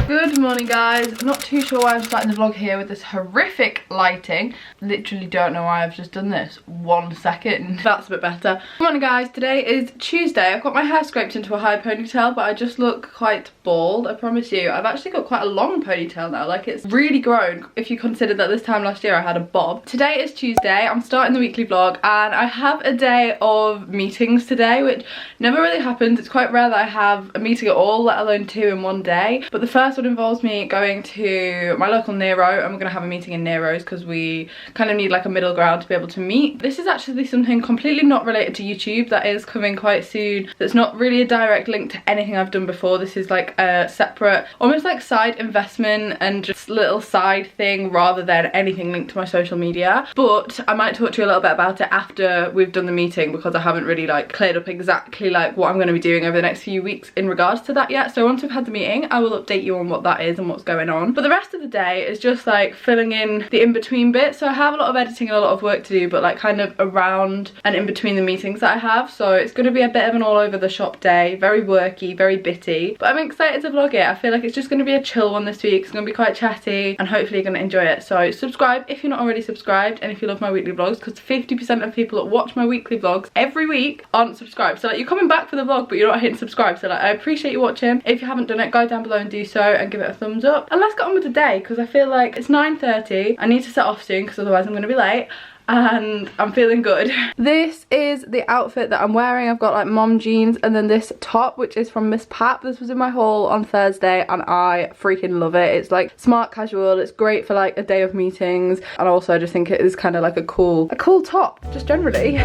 Good morning guys. Not too sure why I'm starting the vlog here with this horrific lighting. Literally don't know why I've just done this. 1 second. That's a bit better. Good morning guys. Today is Tuesday. I've got my hair scraped into a high ponytail, but I just look quite bald, I promise you. I've actually got quite a long ponytail now. Like, it's really grown if you consider that this time last year I had a bob. Today is Tuesday. I'm starting the weekly vlog and I have a day of meetings today, which never really happens. It's quite rare that I have a meeting at all, let alone 2 in one day. But the first one involves me going to my local Nero, and we're gonna have a meeting in Nero's because we kind of need like a middle ground to be able to meet. This is actually something completely not related to YouTube that is coming quite soon. That's not really a direct link to anything I've done before. This is like a separate, almost like side investment and just little side thing rather than anything linked to my social media. But I might talk to you a little bit about it after we've done the meeting, because I haven't really like cleared up exactly like what I'm going to be doing over the next few weeks in regards to that yet. So once we've had the meeting, I will update you on what that is and what's going on. But the rest of the day is just like filling in the in-between bits. So I have a lot of editing and a lot of work to do, but like kind of around and in between the meetings that I have. So it's going to be a bit of an all over the shop day, very worky, very bitty, but I'm excited to vlog it. I feel like it's just going to be a chill one this week. It's going to be quite chatty and hopefully you're going to enjoy it. So subscribe if you're not already subscribed, and if you love my weekly vlogs, because 50% of people that watch my weekly vlogs every week aren't subscribed. So like, you're coming back for the vlog but you're not hitting subscribe. So like, I appreciate you watching. If you haven't done it, go down below and do so and give it a thumbs up. And let's get on with the day, because I feel like it's 9:30. I need to set off soon because otherwise I'm going to be late. And I'm feeling good. This is the outfit that I'm wearing. I've got like mom jeans and then this top, which is from Miss Pap. This was in my haul on Thursday and I freaking love it. It's like smart casual. It's great for like a day of meetings, and also I just think it is kind of like a cool top just generally.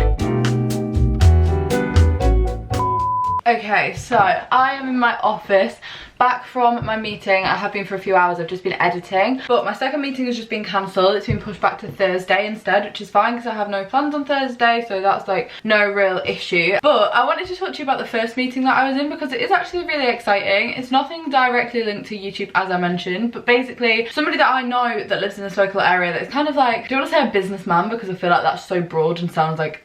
Okay, so I am in my office, back from my meeting. I have been for a few hours. I've just been editing, but my second meeting has just been cancelled. It's been pushed back to Thursday instead, which is fine because I have no plans on Thursday, so that's like no real issue. But I wanted to talk to you about the first meeting that I was in because it is actually really exciting. It's nothing directly linked to YouTube, as I mentioned, but basically somebody that I know that lives in this local area that is kind of like, I don't want to say a businessman because I feel like that's so broad and sounds like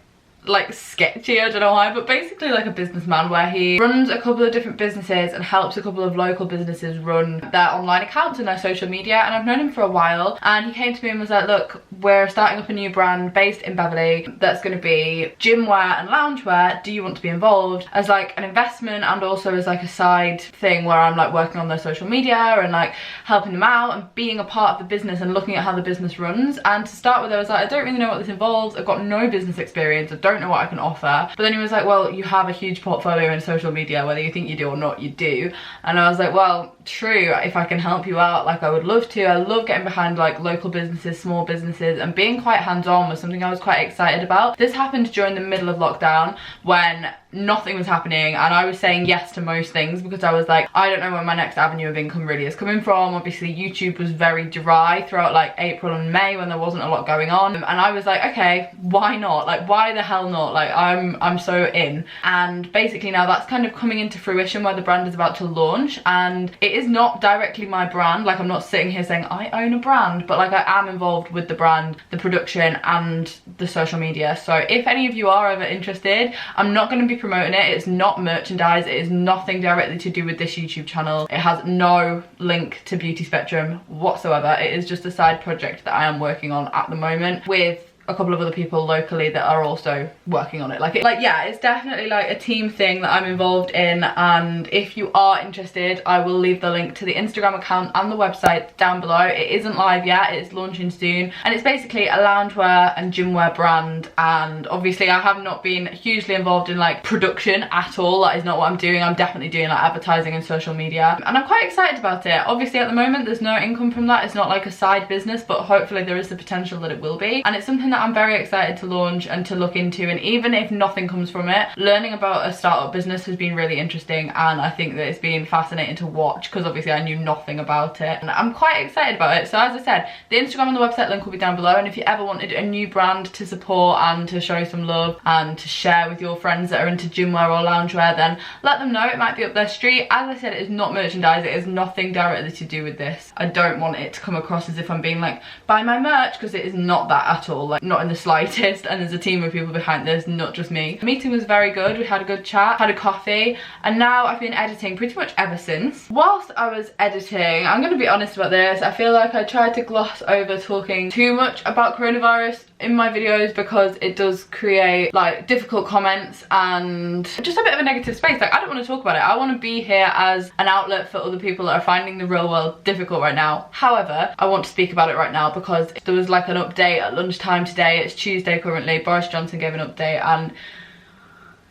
sketchy, I don't know why, but basically like a businessman where he runs a couple of different businesses and helps a couple of local businesses run their online accounts and their social media. And I've known him for a while, and he came to me and was like, look, we're starting up a new brand based in Beverley that's going to be gym wear and loungewear. Do you want to be involved as like an investment and also as like a side thing where I'm like working on their social media and like helping them out and being a part of the business and looking at how the business runs. And to start with, I was like, I don't really know what this involves. I've got no business experience. I don't know what I can offer. But then he was like, well, you have a huge portfolio in social media, whether you think you do or not, you do. And I was like, well, true, if I can help you out, like I would love to. I love getting behind like local businesses, small businesses, and being quite hands-on was something I was quite excited about. This happened during the middle of lockdown when nothing was happening and I was saying yes to most things because I was like, I don't know where my next avenue of income really is coming from. Obviously YouTube was very dry throughout like April and May when there wasn't a lot going on, and I was like, okay, why not? Like, why the hell not? Like, I'm so in. And basically now that's kind of coming into fruition where the brand is about to launch, and it is not directly my brand. Like, I'm not sitting here saying I own a brand, but like I am involved with the brand, the production and the social media. So if any of you are ever interested, I'm not going to be promoting it. It's not merchandise. It is nothing directly to do with this YouTube channel. It has no link to Beauty Spectrum whatsoever. It is just a side project that I am working on at the moment with a couple of other people locally that are also working on it. Yeah, it's definitely like a team thing that I'm involved in, and if you are interested, I will leave the link to the Instagram account and the website down below. It isn't live yet, it's launching soon, and it's basically a loungewear and gymwear brand. And obviously I have not been hugely involved in like production at all. That is not what I'm doing. I'm definitely doing like advertising and social media, and I'm quite excited about it. Obviously at the moment there's no income from that. It's not like a side business, but hopefully there is the potential that it will be, and it's something that I'm very excited to launch and to look into. And even if nothing comes from it, learning about a startup business has been really interesting, and I think that it's been fascinating to watch because obviously I knew nothing about it, and I'm quite excited about it. So as I said, the Instagram and the website link will be down below, and if you ever wanted a new brand to support and to show some love and to share with your friends that are into gymwear or loungewear, then let them know. It might be up their street. As I said, it is not merchandise. It is nothing directly to do with this. I don't want it to come across as if I'm being like, buy my merch, because it is not that at all. Like, not in the slightest, and there's a team of people behind this, not just me. The meeting was very good. We had a good chat, had a coffee, and now I've been editing pretty much ever since. Whilst I was editing, I'm gonna be honest about this, I feel like I tried to gloss over talking too much about coronavirus in my videos because it does create like difficult comments and just a bit of a negative space. Like, I don't want to talk about it. I want to be here as an outlet for other people that are finding the real world difficult right now. However, I want to speak about it right now because there was like an update at lunchtime today. It's Tuesday currently. Boris Johnson gave an update, and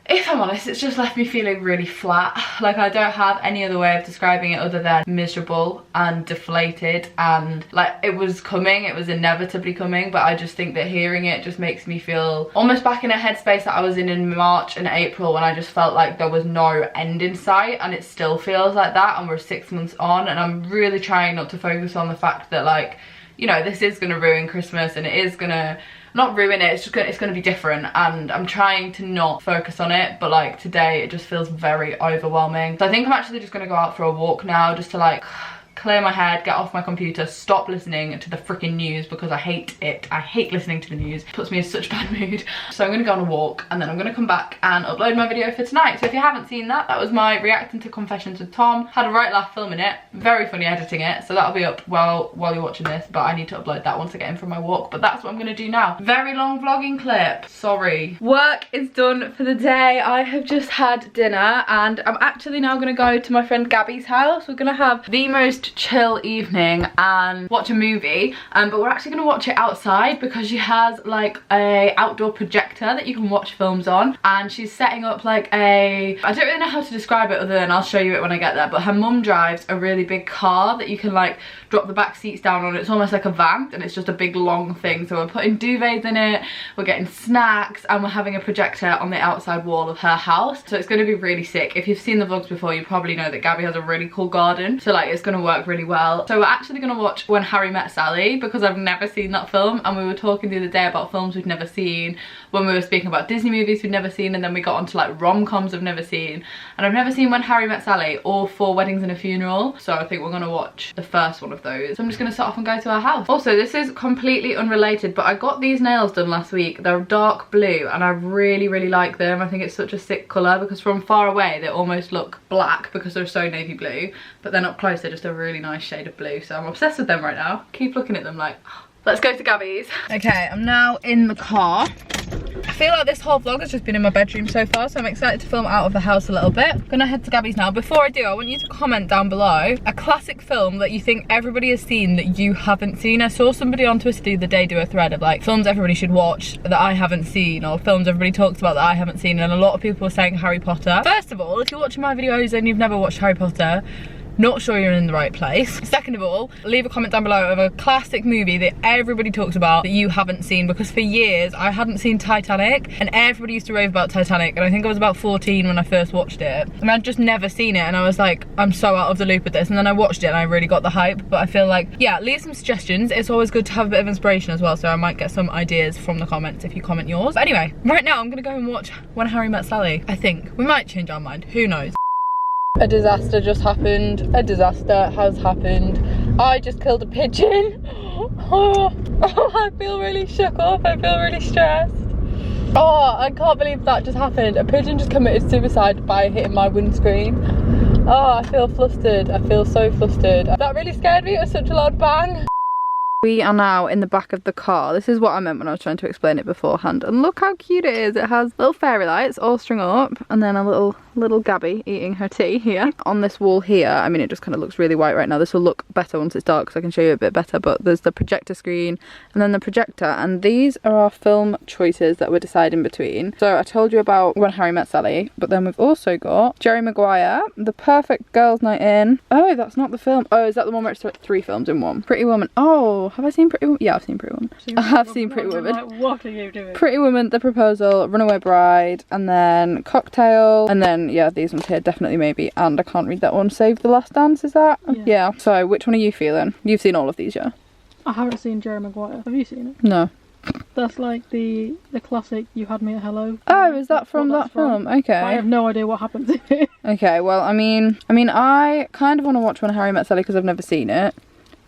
if I'm honest, it's just left me feeling really flat. Like, I don't have any other way of describing it other than miserable and deflated, and like, it was coming, it was inevitably coming, but I just think that hearing it just makes me feel almost back in a headspace that I was in March and April, when I just felt like there was no end in sight, and it still feels like that, and we're 6 months on, and I'm really trying not to focus on the fact that, like, you know, this is gonna ruin Christmas, and it is gonna not ruin it, it's gonna be different, and I'm trying to not focus on it, but like today it just feels very overwhelming. So I think I'm actually just gonna go out for a walk now, just to like clear my head, get off my computer, stop listening to the freaking news, because I hate it. I hate listening to the news. It puts me in such a bad mood. So I'm gonna go on a walk, and then I'm gonna come back and upload my video for tonight. So if you haven't seen that, that was my reacting to Confessions with Tom. Had a right laugh filming it, very funny editing it, so that'll be up while you're watching this, but I need to upload that once I get in from my walk. But that's what I'm gonna do now. Very long vlogging clip, sorry. Work is done for the day. I have just had dinner, and I'm actually now gonna go to my friend Gabby's house. We're gonna have the most chill evening and watch a movie, but we're actually going to watch it outside because she has like a outdoor projector that you can watch films on, and she's setting up like a, I don't really know how to describe it other than I'll show you it when I get there, but her mum drives a really big car that you can like drop the back seats down on. It's almost like a van, and it's just a big long thing, so we're putting duvets in it, we're getting snacks, and we're having a projector on the outside wall of her house, so it's going to be really sick. If you've seen the vlogs before, you probably know that Gabby has a really cool garden, so like it's going to work really well. So we're actually going to watch When Harry Met Sally, because I've never seen that film, and we were talking the other day about films we've never seen, when we were speaking about Disney movies we've never seen, and then we got onto like rom-coms I've never seen, and I've never seen When Harry Met Sally or Four Weddings and a Funeral, so I think we're going to watch the first one of those. So I'm just going to set off and go to our house. Also, this is completely unrelated, but I got these nails done last week. They're dark blue, and I really like them. I think it's such a sick colour, because from far away they almost look black because they're so navy blue, but then up close they're just a really nice shade of blue, so I'm obsessed with them right now. Keep looking at them like, oh. Let's go to Gabby's. Okay, I'm now in the car. I feel like this whole vlog has just been in my bedroom so far, so I'm excited to film out of the house a little bit. I'm gonna head to Gabby's now. Before I do, I want you to comment down below a classic film that you think everybody has seen that you haven't seen. I saw somebody on Twitter the other day do a thread of like films everybody should watch that I haven't seen, or films everybody talks about that I haven't seen, and a lot of people were saying Harry Potter. First of all, if you're watching my videos and you've never watched Harry Potter, not sure you're in the right place. Second of all, leave a comment down below of a classic movie that everybody talks about that you haven't seen, because for years I hadn't seen Titanic, and everybody used to rave about Titanic, and I think I was about 14 when I first watched it, and I'd just never seen it, and I was like, I'm so out of the loop with this, and then I watched it and I really got the hype. But I feel like, yeah, leave some suggestions. It's always good to have a bit of inspiration as well, so I might get some ideas from the comments if you comment yours. But anyway, right now I'm gonna go and watch When Harry Met Sally. I think we might change our mind, who knows. A disaster just happened. A disaster has happened. I just killed a pigeon. Oh, I feel really shook up. I feel really stressed. Oh, I can't believe that just happened. A pigeon just committed suicide by hitting my windscreen. Oh, I feel flustered. I feel so flustered. That really scared me. It was such a loud bang. We are now in the back of the car. This is what I meant when I was trying to explain it beforehand. And look how cute it is. It has little fairy lights all strung up, and then a little Gabby eating her tea here. On this wall here, I mean, it just kind of looks really white right now. This will look better once it's dark, so I can show you a bit better, but there's the projector screen and then the projector, and these are our film choices that we're deciding between. So I told you about When Harry Met Sally, but then we've also got Jerry Maguire, The Perfect Girls Night In. Oh, that's not the film. Oh, is that the one where it's 3 films in one? Pretty Woman. Oh, have I seen Pretty Woman? Yeah, I've seen Pretty Woman. I have seen Pretty Woman. Like, what are you doing? Pretty Woman, The Proposal, Runaway Bride, and then Cocktail, and then, yeah, these ones here, Definitely Maybe, and I can't read that one, Save the Last Dance, is that? Yeah. So, which one are you feeling? You've seen all of these, yeah? I haven't seen Jerry Maguire. Have you seen it? No. That's like the classic You Had Me at Hello. Oh, is that from that film? Okay. I have no idea what happens in it. Okay, well, I mean, I kind of want to watch When Harry Met Sally because I've never seen it.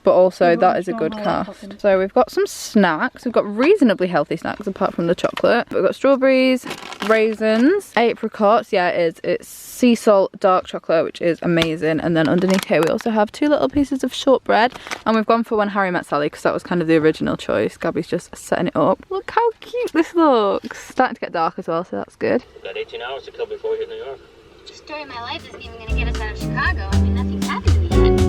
but also that is a good cast. So we've got some snacks. We've got reasonably healthy snacks apart from the chocolate. We've got strawberries, raisins, apricots. Yeah, it is. It's sea salt dark chocolate, which is amazing. And then underneath here we also have 2 little pieces of shortbread, and we've gone for When Harry Met Sally because that was kind of the original choice. Gabby's just setting it up. Look how cute this looks. Starting to get dark as well, so that's good. We've got 18 hours to kill before we hit New York. The story of my life isn't even going to get us out of Chicago. I mean, nothing's happened to me yet.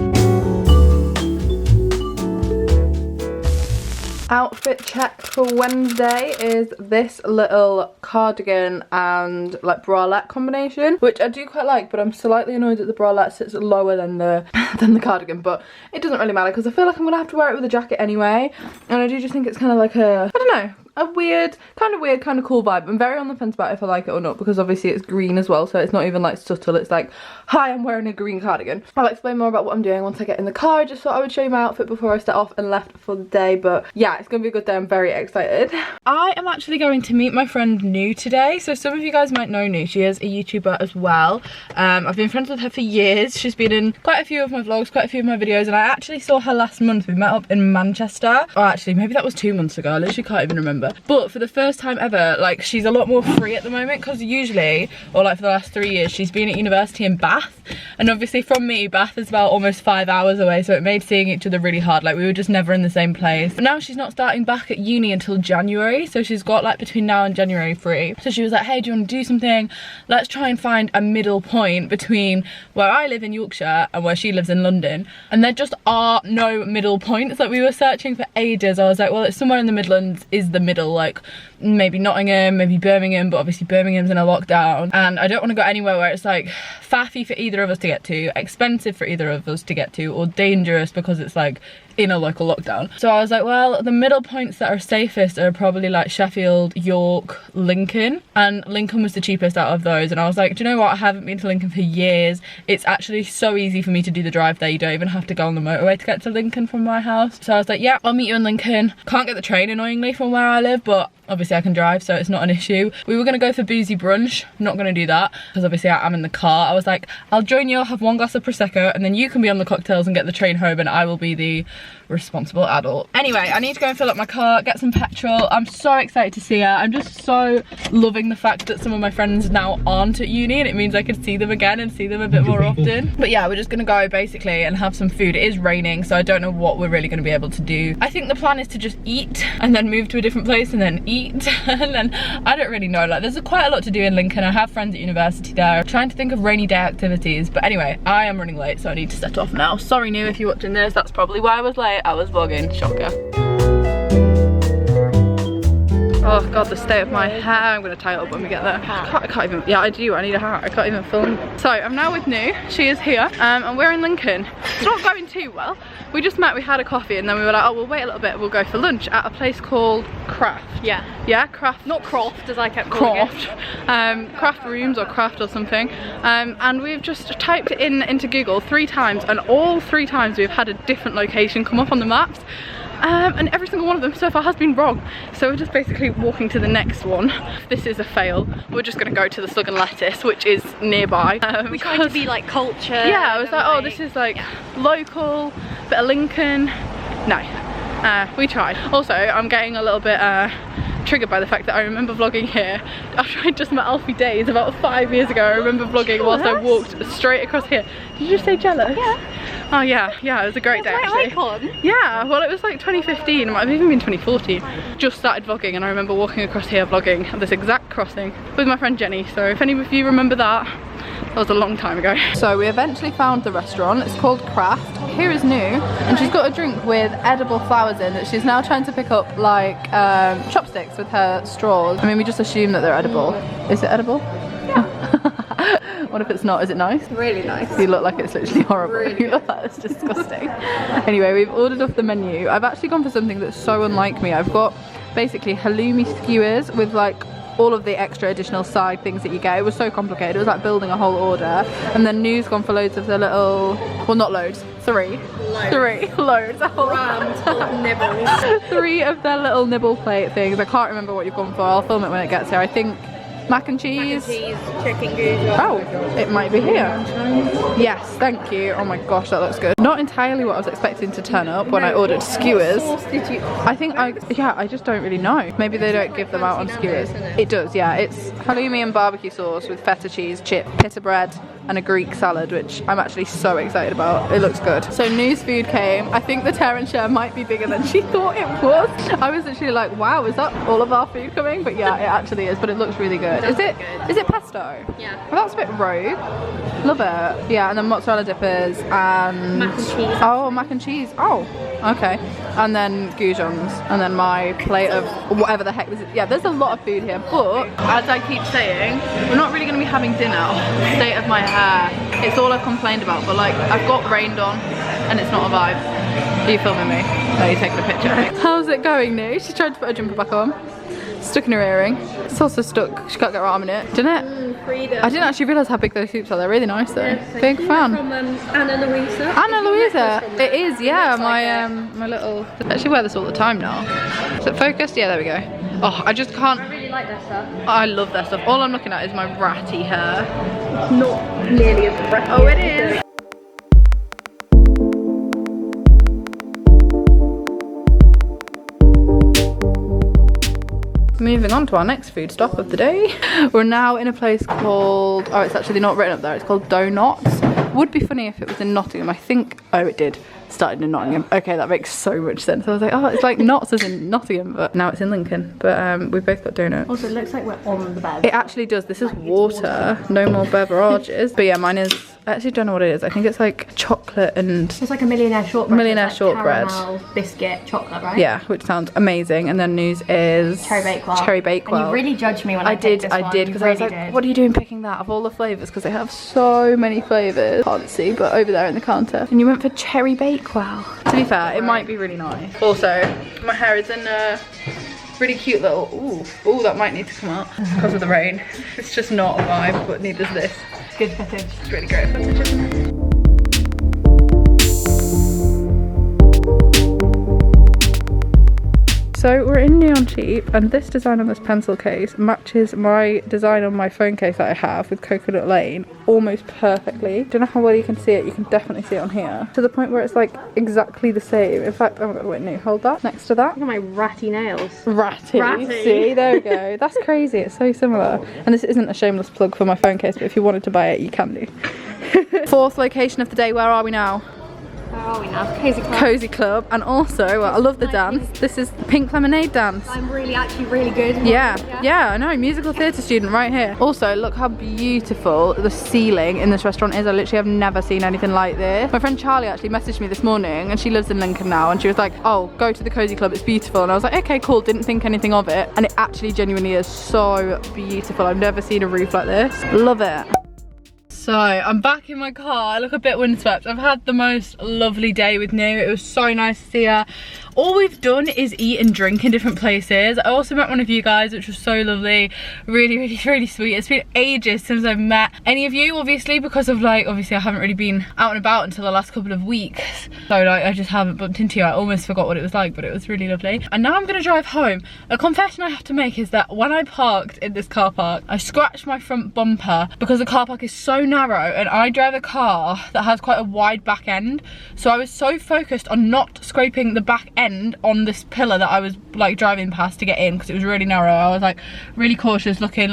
Outfit check for Wednesday is this little cardigan and like bralette combination, which I do quite like, but I'm slightly annoyed that the bralette sits lower than the cardigan, but it doesn't really matter because I feel like I'm gonna have to wear it with a jacket anyway, and I do just think it's kind of like a, I don't know, a weird, kind of cool vibe. I'm very on the fence about if I like it or not because obviously it's green as well, so it's not even like subtle. It's like, hi, I'm wearing a green cardigan. I'll explain more about what I'm doing once I get in the car. I just thought I would show you my outfit before I set off and left for the day, but yeah, it's gonna be a good day. I'm very excited. I am actually going to meet my friend Nu today. So some of you guys might know Nu. She is a YouTuber as well. I've been friends with her for years. She's been in quite a few of my vlogs, quite a few of my videos, and I actually saw her last month. We met up in Manchester. Or actually, maybe that was 2 months ago. I literally can't even remember. But for the first time ever, like, she's a lot more free at the moment, because usually, or like for the last 3 years, she's been at university in Bath. And obviously from me, Bath is about almost 5 hours away, so it made seeing each other really hard. Like, we were just never in the same place. But now she's not starting back at uni until January, so she's got like between now and January free. So she was like, hey, do you want to do something? Let's try and find a middle point between where I live in Yorkshire and where she lives in London. And there just are no middle points. Like, we were searching for ages. I was like, well, it's somewhere in the Midlands is the middle, like maybe Nottingham, maybe Birmingham, but obviously Birmingham's in a lockdown, and I don't want to go anywhere where it's like faffy for either of us to get to, expensive for either of us to get to, or dangerous because it's like in a local lockdown. So I was like, well, the middle points that are safest are probably like Sheffield, York, Lincoln, and Lincoln was the cheapest out of those. And I was like, do you know what, I haven't been to Lincoln for years. It's actually so easy for me to do the drive there. You don't even have to go on the motorway to get to Lincoln from my house. So I was like, yeah, I'll meet you in Lincoln. Can't get the train annoyingly from where I live, but obviously I can drive, so it's not an issue. We were gonna go for boozy brunch. Not gonna do that because obviously I'm in the car. I was like, I'll join you, I'll have 1 glass of Prosecco, and then you can be on the cocktails and get the train home, and I will be the responsible adult. Anyway, I need to go and fill up my car, get some petrol. I'm so excited to see her. I'm just so loving the fact that some of my friends now aren't at uni, and it means I can see them again and see them a bit more often. But yeah, we're just gonna go basically and have some food. It is raining, so I don't know what we're really gonna be able to do. I think the plan is to just eat and then move to a different place and then eat and then I don't really know. Like, there's quite a lot to do in Lincoln. I have friends at university there. I'm trying to think of rainy day activities, but anyway, I am running late, so I need to set off now. Sorry, Nu, if you're watching this, that's probably why I was late. I was vlogging. Shocker. Oh god, the state of my hair. I'm gonna tie it up when we get there. I can't even, yeah, I do, I need a hat. I can't even film. So I'm now with Nu. She is here, and we're in Lincoln. It's not going too well. We just met, we had a coffee, and then we were like, oh, we'll wait a little bit, we'll go for lunch at a place called Craft. Yeah. Yeah, Craft. Not Croft, as I kept calling it. Craft Rooms or Craft or something. And we've just typed it into Google 3 times, and all 3 times we've had a different location come up on the maps. And every single one of them so far has been wrong. So we're just basically walking to the next one. This is a fail. We're just gonna go to the Slug and Lettuce, which is nearby. We tried to be like culture. Yeah, I was like, oh, this is like local, bit of Lincoln. No, we tried. Also, I'm getting a little bit triggered by the fact that I remember vlogging here after I just met Alfie Days about 5 years ago. I remember vlogging whilst I walked straight across here. Did you just say jealous? Yeah. Oh yeah, it was a great day actually. Icon. Yeah, well, it was like 2015, it might have even been 2014. Just started vlogging, and I remember walking across here vlogging at this exact crossing with my friend Jenny. So if any of you remember that was a long time ago. So we eventually found the restaurant. It's called Craft. Here is Nu, and she's got a drink with edible flowers in that she's now trying to pick up like chopsticks with her straws. I mean, we just assume that they're edible. Is it edible? Yeah. What if it's not? Is it nice? Really nice. You look like it's literally horrible. Really you look like it's disgusting. Anyway, we've ordered off the menu. I've actually gone for something that's so unlike me. I've got basically halloumi skewers with like all of the extra additional side things that you get. It was so complicated. It was like building a whole order. And then Nu's gone for loads of the little, well, not loads, 3. Loads. 3 loads. Nibbles. 3 of their little nibble plate things. I can't remember what you've gone for. I'll film it when it gets here. I think Mac and cheese. Chicken goulash. Oh, it might be here. Yes, thank you. Oh my gosh, that looks good. Not entirely what I was expecting to turn up when I ordered skewers. I think I just don't really know. Maybe they don't give them out on skewers. It does, yeah. It's halloumi and barbecue sauce with feta cheese, chip, pita bread, and a Greek salad, which I'm actually so excited about. It looks good. So news food came. I think the tear and share might be bigger than she thought it was. I was literally like, wow, is that all of our food coming? But yeah, it actually is, but it looks really good. Is it pesto? Yeah. Well, that's a bit rogue. Love it. Yeah, and then mozzarella dippers and Mac and cheese. Oh, mac and cheese. Oh, okay. And then goujons, and then my plate of whatever the heck was. Yeah, there's a lot of food here, but as I keep saying, we're not really going to be having dinner. State of my hair. It's all I've complained about, but like I've got rained on, and it's not a vibe. Are you filming me? No, you're taking a picture of me. How's it going, new? She tried to put her jumper back on. Stuck in her earring. It's also stuck. She can't get her arm in it. Didn't it? Freedom. I didn't actually realise how big those hoops are. They're really nice though. Yeah, big fan. From Anna Louisa. Anna Louisa. It is, yeah. My my little. I actually wear this all the time now. Is it focused? Yeah, there we go. Oh, I just can't. I really like their stuff. I love their stuff. All I'm looking at is my ratty hair. Not nearly as ratty. Oh, it is. Moving on to our next food stop of the day. We're now in a place called, oh, it's actually not written up there, it's called Donuts. Would be funny if it was in Nottingham. I think, oh, it did. Started in Nottingham. Okay, that makes so much sense. I was like, oh, it's like Knots as in Nottingham, but now it's in Lincoln. But we've both got donuts. Also, it looks like we're on the bed. It actually does. This is water. No more beverages. But yeah, mine is, I actually don't know what it is. I think it's like chocolate and... It's like a millionaire shortbread. Millionaire like shortbread. Caramel, biscuit, chocolate, right? Yeah, which sounds amazing. And then news is... Cherry Bakewell. Cherry Bakewell. And you really judged me when I picked this one. I did, because I was like, what are you doing picking that of all the flavours? Because they have so many flavours. Can't see, but over there in the counter. And you went for Cherry Bakewell. To be fair, it might be really nice. Also, my hair is in a really cute little, ooh, that might need to come out because of the rain. It's just not a vibe, but neither is this. Good footage. It's really great footage, isn't it? So we're in Neon Cheap, and this design on this pencil case matches my design on my phone case that I have with Coconut Lane almost perfectly. Don't know how well you can see it. You can definitely see it on here, to the point where it's like exactly the same. In fact, oh my god, wait, no, hold that next to that. Look at my ratty nails. Ratty. See, there we go. That's crazy. It's so similar. And this isn't a shameless plug for my phone case, but if you wanted to buy it, you can do. Fourth location of the day. Where are we now? Where are we now? Cozy Club. Cozy Club. And also, well, I love the dance. This is Pink Lemonade dance. I'm actually really good. Yeah, I know, musical theatre student right here. Also, look how beautiful the ceiling in this restaurant is. I literally have never seen anything like this. My friend Charlie actually messaged me this morning, and she lives in Lincoln now, and she was like, oh, go to the Cozy Club, it's beautiful. And I was like, okay, cool, didn't think anything of it. And it actually genuinely is so beautiful. I've never seen a roof like this. Love it. So I'm back in my car. I look a bit windswept. I've had the most lovely day with New. It was so nice to see her. All we've done is eat and drink in different places. I also met one of you guys, which was so lovely. Really sweet. It's been ages since I've met any of you, obviously, because of like, obviously I haven't really been out and about until the last couple of weeks. So like, I just haven't bumped into you. I almost forgot what it was like, but it was really lovely. And now I'm gonna drive home. A confession I have to make is that when I parked in this car park, I scratched my front bumper because the car park is so narrow, and I drive a car that has quite a wide back end. So I was so focused on not scraping the back end on this pillar that I was like driving past to get in, because it was really narrow. I was like really cautious, looking,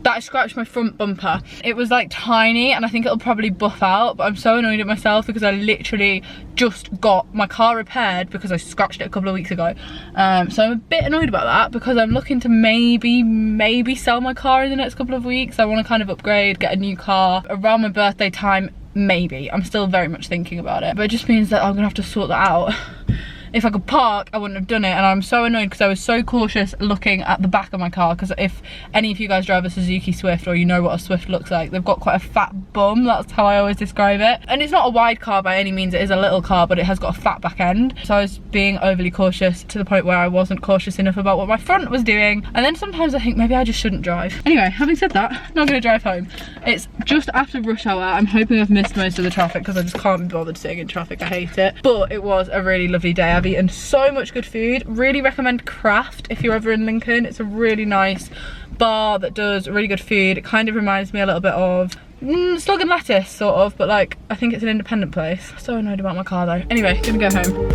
that I scratched my front bumper. It was like tiny, and I think it'll probably buff out, but I'm so annoyed at myself because I literally just got my car repaired because I scratched it a couple of weeks ago. So I'm a bit annoyed about that, because I'm looking to maybe sell my car in the next couple of weeks. I want to kind of upgrade, get a new car around my birthday time, maybe. I'm still very much thinking about it, but it just means that I'm gonna have to sort that out. If I could park, I wouldn't have done it, and I'm so annoyed because I was so cautious looking at the back of my car, because if any of you guys drive a Suzuki Swift, or you know what a Swift looks like, they've got quite a fat bum. That's how I always describe it. And it's not a wide car by any means, it is a little car, but it has got a fat back end. So I was being overly cautious to the point where I wasn't cautious enough about what my front was doing. And then sometimes I think maybe I just shouldn't drive. Anyway, having said that, I'm not gonna drive home. It's just after rush hour. I'm hoping I've missed most of the traffic because I just can't be bothered sitting in traffic. I hate it. But it was a really lovely day. I've eaten so much good food. Really recommend Craft if you're ever in Lincoln. It's a really nice bar that does really good food. It kind of reminds me a little bit of Slug and Lettuce, sort of, but like, I think it's an independent place. So annoyed about my car though. Anyway, gonna go home.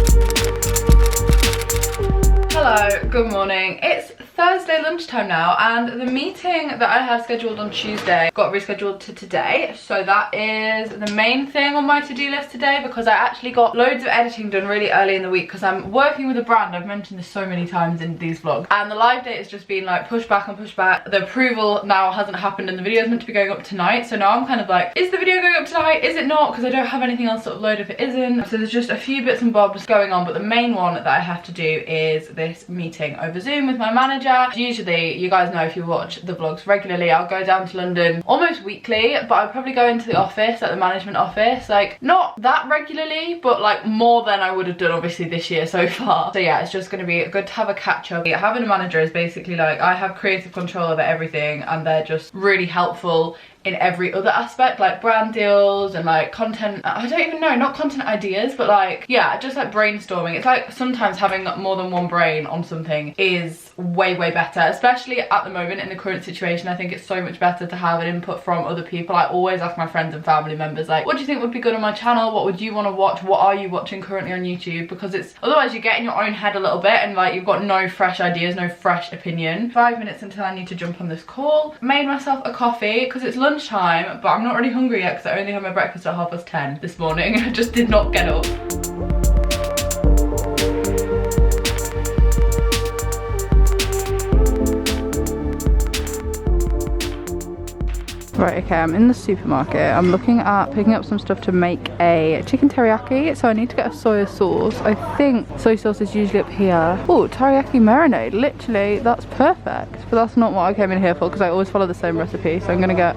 Hello, good morning. It's Thursday lunchtime now, and the meeting that I had scheduled on Tuesday got rescheduled to today. So that is the main thing on my to-do list today, because I actually got loads of editing done really early in the week because I'm working with a brand. I've mentioned this so many times in these vlogs, and the live date has just been like pushed back and pushed back. The approval now hasn't happened, and the video is meant to be going up tonight. So now I'm kind of like, is the video going up tonight? Is it not? Because I don't have anything else to upload if it isn't. So there's just a few bits and bobs going on, but the main one that I have to do is this meeting over Zoom with my manager. Usually, you guys know if you watch the vlogs regularly, I'll go down to London almost weekly, but I'll probably go into the office, like the management office, like not that regularly, but like more than I would have done obviously this year so far. So yeah, it's just going to be good to have a catch up. Having a manager is basically like, I have creative control over everything, and they're just really helpful in every other aspect, like brand deals and like content. I don't even know, not content ideas, but like, yeah, just like brainstorming. It's like sometimes having more than one brain on something is way better, especially at the moment in the current situation. I think it's so much better to have an input from other people. I always ask my friends and family members, like, what do you think would be good on my channel? What would you want to watch? What are you watching currently on YouTube? Because it's, otherwise you get in your own head a little bit and like you've got no fresh ideas, no fresh opinion. 5 minutes until I need to jump on this call. Made myself a coffee because it's lunchtime, but I'm not really hungry yet because I only had my breakfast at 10:30 this morning. I just did not get up. Right, okay, I'm in the supermarket. I'm looking at picking up some stuff to make a chicken teriyaki. So I need to get a soy sauce. I think soy sauce is usually up here. Oh, teriyaki marinade. Literally, that's perfect. But that's not what I came in here for because I always follow the same recipe. So I'm gonna get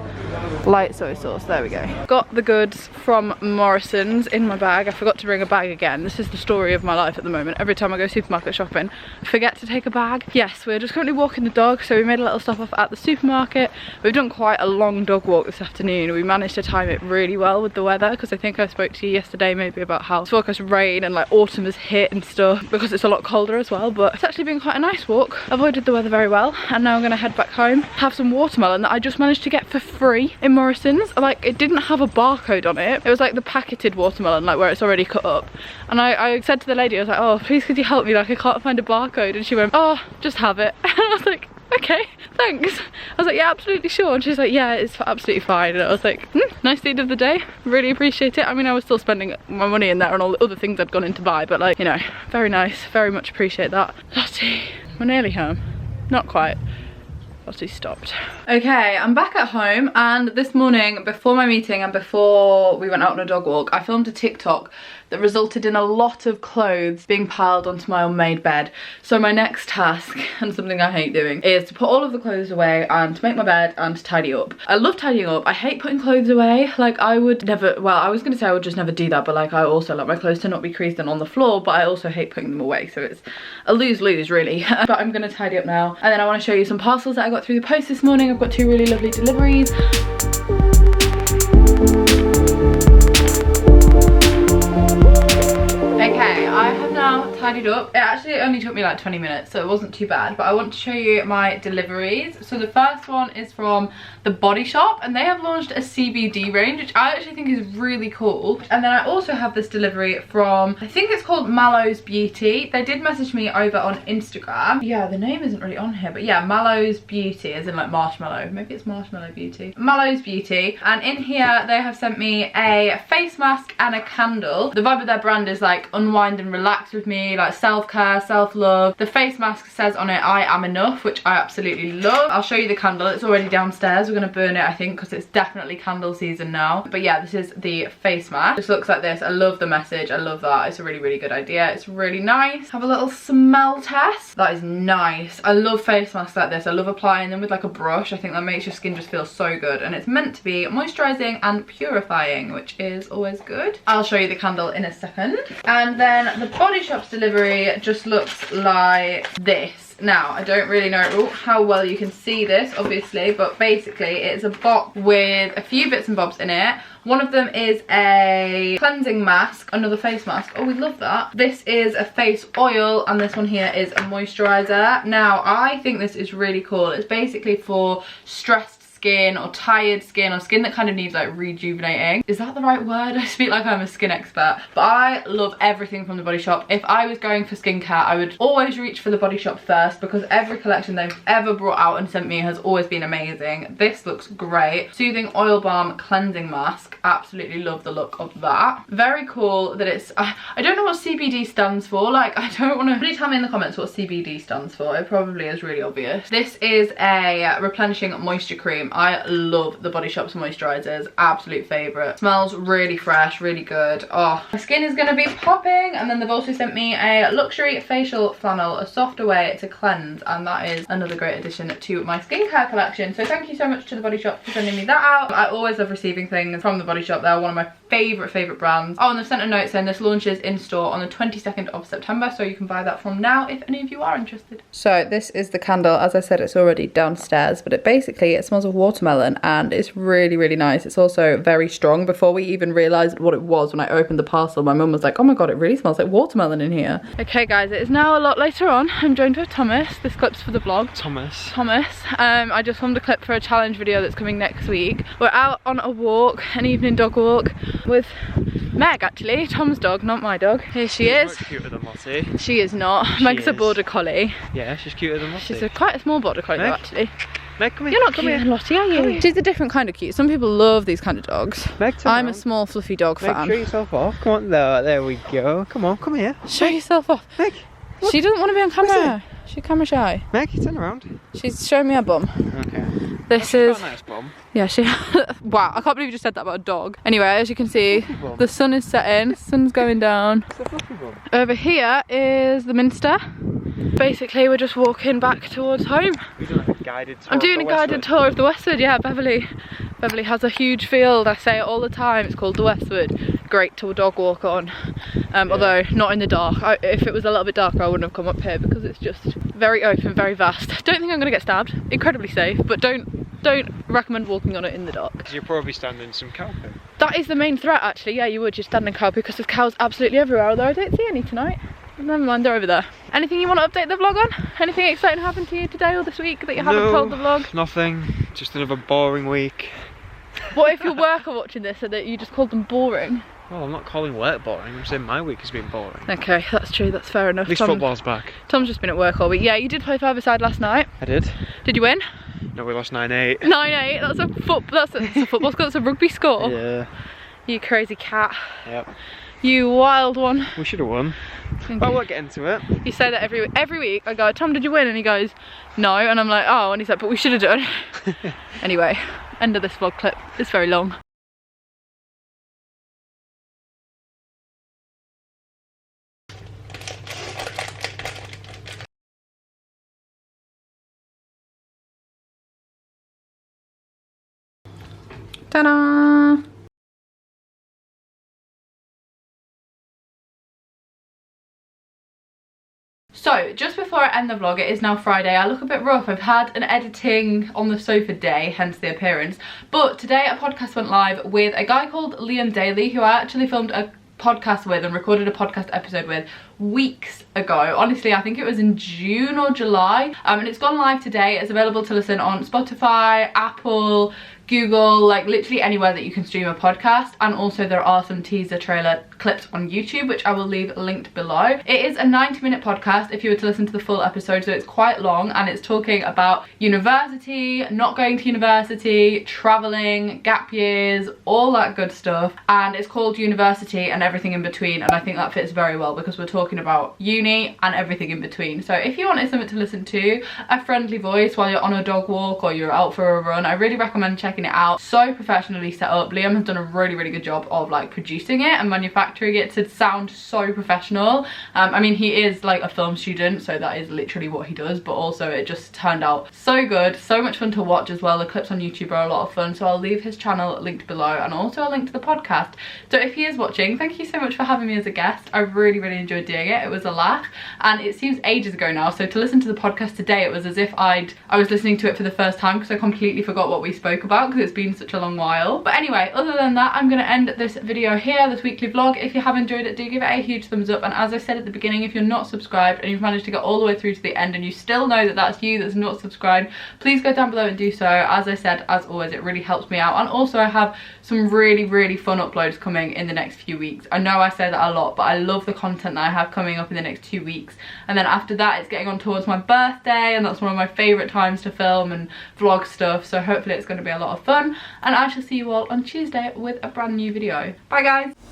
light soy sauce. There we go. Got the goods from Morrison's in my bag. I forgot to bring a bag again. This is the story of my life at the moment. Every time I go supermarket shopping, I forget to take a bag. Yes, we're just currently walking the dog. So we made a little stop off at the supermarket. We've done quite a long dog walk this afternoon. We managed to time it really well with the weather, because I think I spoke to you yesterday maybe about how it's forecast rain and like autumn has hit and stuff because it's a lot colder as well, but it's actually been quite a nice walk. Avoided the weather very well, and now I'm gonna head back home, have some watermelon that I just managed to get for free in Morrison's. Like, it didn't have a barcode on it. It was like the packeted watermelon, like where it's already cut up, and I said to the lady, I was like, oh please could you help me, like I can't find a barcode, and she went, oh just have it. And I was like, okay, thanks. I was like, yeah, absolutely sure. And she's like, yeah, it's absolutely fine. And I was like, nice deed of the day. Really appreciate it. I mean, I was still spending my money in there on all the other things I'd gone in to buy, but like, you know, very nice. Very much appreciate that. Lottie, we're nearly home. Not quite. Lottie stopped. Okay, I'm back at home, and this morning, before my meeting and before we went out on a dog walk, I filmed a TikTok that resulted in a lot of clothes being piled onto my unmade bed. So my next task, and something I hate doing, is to put all of the clothes away and to make my bed and to tidy up. I love tidying up. I hate putting clothes away. Like, I would never, well, I was gonna say I would just never do that, but like, I also like my clothes to not be creased and on the floor, but I also hate putting them away. So it's a lose-lose really. But I'm gonna tidy up now. And then I wanna show you some parcels that I got through the post this morning. I've got 2 really lovely deliveries. Okay, I have now tidied up. It actually only took me like 20 minutes, so it wasn't too bad, but I want to show you my deliveries. So the first one is from The Body Shop, and they have launched a CBD range, which I actually think is really cool. And then I also have this delivery from, I think it's called Mallow's Beauty. They did message me over on Instagram. Yeah, the name isn't really on here, but yeah, Mallow's Beauty, as in like marshmallow. Maybe it's Marshmallow Beauty. Mallow's Beauty. And in here, they have sent me a face mask and a candle. The vibe of their brand is like unwind and relax with me, like self-care, self-love. The face mask says on it, I am enough, which I absolutely love. I'll show you the candle. It's already downstairs. We're gonna burn it, I think, because it's definitely candle season now. But yeah, this is the face mask. This looks like this. I love the message. I love that. It's a really good idea. It's really nice. Have a little smell test. That is nice. I love face masks like this. I love applying them with like a brush. I think that makes your skin just feel so good, and it's meant to be moisturizing and purifying, which is always good. I'll show you the candle in a second. And then the Body Shop's delivery just looks like this. Now, I don't really know how well you can see this, obviously, but basically it's a box with a few bits and bobs in it. One of them is a cleansing mask, another face mask. Oh, we love that. This is a face oil, and this one here is a moisturizer. Now, I think this is really cool. It's basically for stressed skin or tired skin or skin that kind of needs like rejuvenating. Is that the right word? I speak like I'm a skin expert, but I love everything from the Body Shop. If I was going for skincare, I would always reach for the Body Shop first, because every collection they've ever brought out and sent me has always been amazing. This looks great. Soothing Oil Balm Cleansing Mask. Absolutely love the look of that. Very cool that it's, I don't know what CBD stands for. Like, I don't want to, somebody tell me in the comments what CBD stands for. It probably is really obvious. This is a replenishing moisture cream. I love the Body Shop's moisturizers, absolute favorite. Smells really fresh, really good. Oh, my skin is gonna be popping. And then they've also sent me a luxury facial flannel, a softer way to cleanse, and that is another great addition to my skincare collection. So thank you so much to the Body Shop for sending me that out. I always love receiving things from the Body Shop. They're one of my favorite brands. Oh, and they've sent a note saying this launches in store on the 22nd of September, so you can buy that from now if any of you are interested. So this is the candle. As I said, it's already downstairs, but it smells of watermelon, and it's really nice. It's also very strong. Before we even realized what it was, when I opened the parcel, my mum was like, oh my god, it really smells like watermelon in here. Okay guys, it is now a lot later on. I'm joined with Thomas. This clip's for the vlog. Thomas. I just filmed a clip for a challenge video that's coming next week. We're out on a walk, an evening dog walk with Meg, actually, Tom's dog, not my dog. Here she is. She's cuter than Lottie. She is not. Meg's a border collie. Yeah, she's cuter than Lottie. She's quite a small border collie though, actually. Meg, come here. You're not cute than Lottie, are you? She's a different kind of cute. Some people love these kind of dogs. Meg, I'm a small fluffy dog fan. Show yourself off. Come on, there we go. Come on, come here. Show yourself off. Meg. She doesn't want to be on camera. She's camera shy. Meg, turn around. She's showing me her bum. Okay. This is got a nice bum. Yeah, she wow, I can't believe you just said that about a dog. Anyway, as you can see, the sun is setting, sun's going down. Over here is the Minster. Basically, we're just walking back towards home. You're doing like a guided tour. I'm doing a guided tour of the Westwood, yeah, Beverley. Beverley has a huge field, I say it all the time, it's called the Westwood. Great to dog walk on, although not in the dark. If it was a little bit darker, I wouldn't have come up here because it's just very open, very vast. Don't think I'm gonna get stabbed, incredibly safe, but don't recommend walking on it in the dark. You'll probably stand in some cow poo. That is the main threat actually, yeah, you would, you'd stand in cow poo because there's cows absolutely everywhere, although I don't see any tonight. Never mind, they're over there. Anything you want to update the vlog on? Anything exciting happened to you today or this week that you haven't told the vlog? Nothing, just another boring week. What if your work are watching this and that you just called them boring? Well, I'm not calling work boring, I'm saying my week has been boring. Okay, that's true, that's fair enough. At least football's back. Tom's just been at work all week. Yeah, you did play five-a-side last night. I did. Did you win? No, we lost 9-8. 9-8, that's a football score, that's a rugby score. Yeah. You crazy cat. Yep. You wild one. We should have won. Well, we'll get into it. You say that every week. I go, Tom, did you win? And he goes, no. And I'm like, oh. And he's like, but we should have done. Anyway, end of this vlog clip. It's very long. Ta-da! So, just before I end the vlog, it is now Friday. I look a bit rough. I've had an editing on the sofa day, hence the appearance. But today a podcast went live with a guy called Liam Daly, who I actually filmed a podcast with and recorded a podcast episode with weeks ago. Honestly, I think it was in June or July. And it's gone live today. It's available to listen on Spotify, Apple, Google, like literally anywhere that you can stream a podcast. And also there are some teaser trailer clips on YouTube, which I will leave linked below. It is a 90-minute podcast if you were to listen to the full episode, so it's quite long, and it's talking about university, not going to university, traveling, gap years, all that good stuff. And it's called University and Everything in Between, and I think that fits very well because we're talking about uni and everything in between. So if you wanted something to listen to, a friendly voice while you're on a dog walk or you're out for a run, I really recommend checking it out. So professionally set up. Liam has done a really good job of like producing it and manufacturing actoring it to sound so professional. I mean, he is like a film student, so that is literally what he does, but also it just turned out so good, so much fun to watch as well. The clips on YouTube are a lot of fun, so I'll leave his channel linked below and also a link to the podcast. So if he is watching, thank you so much for having me as a guest. I really enjoyed doing it. It was a laugh, and it seems ages ago now, so to listen to the podcast today, it was as if I was listening to it for the first time, because I completely forgot what we spoke about because it's been such a long while. But anyway, other than that, I'm going to end this video here, this weekly vlog. If you have enjoyed it, do give it a huge thumbs up, and as I said at the beginning, if you're not subscribed and you've managed to get all the way through to the end and you still know that that's you that's not subscribed, please go down below and do so. As I said, as always, it really helps me out. And also I have some really fun uploads coming in the next few weeks. I know I say that a lot, but I love the content that I have coming up in the next 2 weeks, and then after that it's getting on towards my birthday, and that's one of my favourite times to film and vlog stuff, so hopefully it's going to be a lot of fun, and I shall see you all on Tuesday with a brand new video. Bye guys.